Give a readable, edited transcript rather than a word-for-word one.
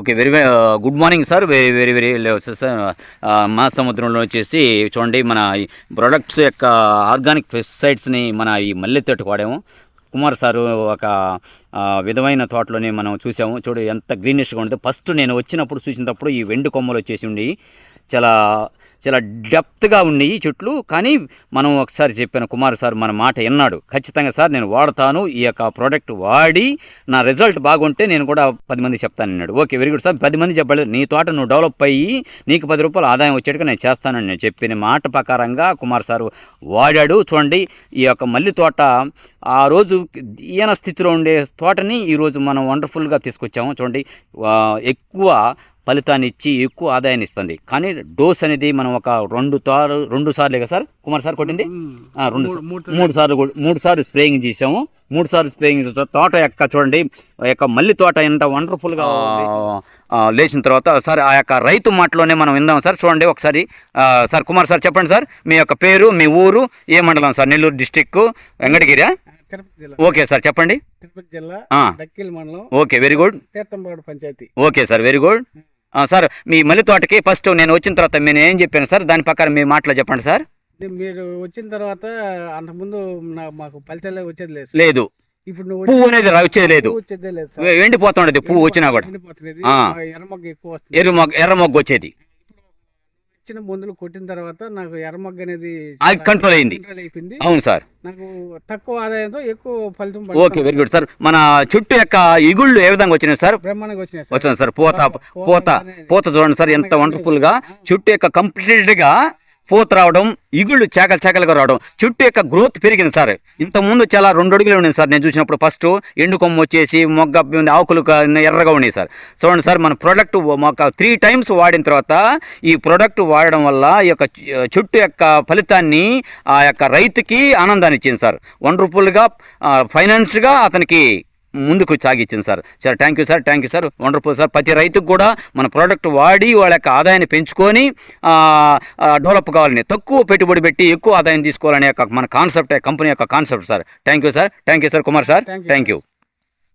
Okay. Good morning sir. Very sir. మా సముద్రంలో వచ్చేసి చూడండి, మన ఈ ప్రొడక్ట్స్ యొక్క ఆర్గానిక్ పెస్టిసైడ్స్ని మన ఈ మల్లె తోటకు వాడాము. కుమార్ సారు ఒక విధమైన తోటలోనే మనం చూసాము. చూడు ఎంత గ్రీనిష్గా ఉండదు. ఫస్ట్ నేను వచ్చినప్పుడు చూసినప్పుడు ఈ వెండి కొమ్మలు వచ్చేసి ఉండి చాలా చాలా డెప్త్గా ఉన్నాయి చెట్లు. కానీ మనం ఒకసారి చెప్పాను, కుమార్ సార్ మన మాట విన్నాడు. ఖచ్చితంగా సార్ నేను వాడతాను, ఈ యొక్క ప్రోడక్ట్ వాడి నా రిజల్ట్ బాగుంటే నేను కూడా 10 మందికి చెప్తాను అన్నాడు. Okay, very good sir. 10 మంది చెప్పలేదు, నీ తోట నువ్వు డెవలప్ అయ్యి నీకు 10 రూపాయలు ఆదాయం వచ్చేట్టుగా నేను చేస్తానని నేను చెప్పిన మాట ప్రకారంగా కుమార్ సారు వాడాడు. చూడండి, ఈ యొక్క మల్లి తోట ఆ రోజు ఈయన స్థితిలో ఉండే తోటని ఈరోజు మనం వండర్ఫుల్గా తీసుకొచ్చాము. చూడండి, ఎక్కువ ఫలితాన్ని ఇచ్చి ఎక్కువ ఆదాయాన్ని ఇస్తుంది. కానీ డోస్ అనేది మనం ఒక 2 సార్లుగా సార్ కుమార్ సార్ కొట్టింది. 3 సార్లు స్ప్రేయింగ్ చేసాము. 3 సార్లు స్ప్రేయింగ్ తోట యొక్క చూడండి, యొక్క మల్లి తోట ఎంత వండర్ఫుల్గా లేచిన తర్వాత సార్ ఆ యొక్క రైతు మాటలోనే మనం విందాం సార్. చూడండి ఒకసారి సార్. కుమార్ సార్ చెప్పండి సార్, మీ యొక్క పేరు, మీ ఊరు, ఏ మండలం sir? Nellore district, Venkatagiri. Okay sir, చెప్పండి. తిరుపతి జిల్లా, డక్కిల్ మండలం. Okay, very good. Theerthampadu panchayat. Okay sir, very good. Sir, మీ మల్లి తోటకి ఫస్ట్ నేను వచ్చిన తర్వాత నేను ఏం చెప్పాను సార్, దాని ప్రకారం మీ మాటలో చెప్పండి సార్. మీరు వచ్చిన తర్వాత అంతకుముందు మాకు ఫలితాలే వచ్చేది లేదు. ఇప్పుడు పువ్వు అనేది వచ్చేది లేదు, ఎండిపోతుండేది పువ్వు వచ్చినా కూడా. ఎర్ర మొగ్గు వచ్చేది. ఇచ్చిన మందులు కొట్టిన తర్వాత నాకు ఎర్రమగ్గ అనేది కంట్రోల్ అయింది. అవును సార్, నాకు తక్కువ ఆదాయంతో ఎక్కువ ఫలితం. Okay, very good sir. మన చుట్టూ యొక్క ఇగుళ్ళు ఏ విధంగా వచ్చినాయి సార్? బ్రహ్మాండంగా వచ్చినాయి సార్. పూత చూడండి సార్, ఎంత వండర్ఫుల్ గా చుట్టూ యొక్క కంప్లీట్ గా పూత రావడం, ఇగుళ్ళు చాకలుగా రావడం, చుట్టూ యొక్క గ్రోత్ పెరిగింది సార్. ఇంతకుముందు చాలా 2 అడుగులు ఉండేది సార్ నేను చూసినప్పుడు. ఫస్ట్ ఎండు కొమ్ము వచ్చేసి మొగ్గ ఆకులు ఎర్రగా ఉన్నాయి సార్. చూడండి సార్, మన ప్రోడక్ట్ ఒక 3 టైమ్స్ వాడిన తర్వాత ఈ ప్రోడక్ట్ వాడడం వల్ల ఈ యొక్క చుట్టూ యొక్క ఫలితాన్ని ఆ యొక్క రైతుకి ఆనందాన్ని ఇచ్చింది సార్. వండర్ఫుల్గా ఫైనాన్స్గా అతనికి ముందుకు సాగిచ్చింది sir. Sir thank you sir. Wonderful sir. ప్రతి రైతుకు కూడా మన ప్రోడక్ట్ వాడి వాళ్ళ యొక్క ఆదాయాన్ని పెంచుకొని డెవలప్ కావాలని, తక్కువ పెట్టుబడి పెట్టి ఎక్కువ ఆదాయం తీసుకోవాలనే మన కాన్సెప్ట్, కంపెనీ యొక్క concept sir. Thank you sir Kumar sir. Thank you.